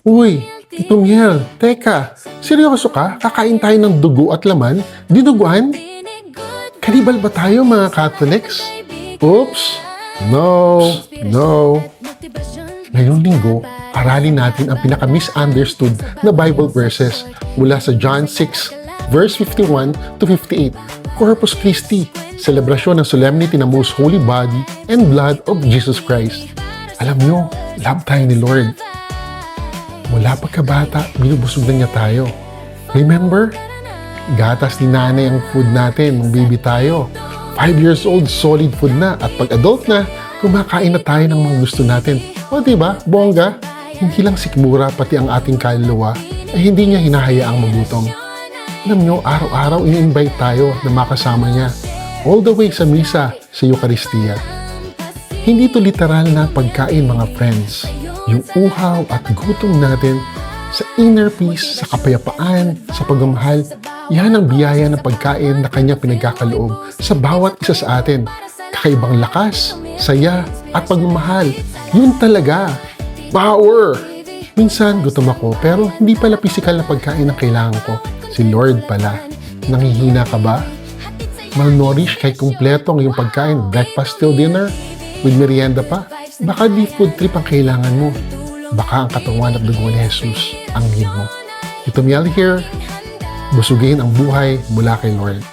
Uy, Tito Miel, teka, seryoso ka? Kakain tayo ng dugo at laman? Dinuguan? Kanibal ba tayo mga Catholics? Oops! No, no. Ngayong linggo, aralin natin ang pinaka-misunderstood na Bible verses mula sa John 6, verse 51 to 58. Corpus Christi, selebrasyon ng solemnity ng Most Holy Body and Blood of Jesus Christ. Alam nyo, love tayo ni Lord. Mula pagkabata, binubusog na niya tayo. Remember? Gatas ni nanay ang food natin nung baby tayo. 5 years old, solid food na. At pag adult na, kumakain na tayo ng mga gusto natin. O diba, bongga? Hindi lang sikmura, pati ang ating kaluluwa, ay hindi niya hinahayaang magutom. Alam nyo, araw-araw ini-invite tayo na makasama niya. All the way sa misa, sa Eucharistia. Hindi to literal na pagkain, mga friends. Yung uhaw at gutom natin sa inner peace, sa kapayapaan, sa pagmamahal, yan ang biyaya ng pagkain na kanya pinagkakaloob sa bawat isa sa atin. Kakaibang lakas, saya, at pagmamahal. Yun talaga. Power! Minsan gutom ako pero hindi pala physical na pagkain ang kailangan ko. Si Lord pala. Nanghihina ka ba? Malnourished kahit kumpleto ang iyong pagkain, breakfast till dinner, with merienda pa? Baka di food trip ang kailangan mo. Baka ang katawan at dugo ni Jesus ang need mo. Tito Miel here, busugin ang buhay mula kay Lord.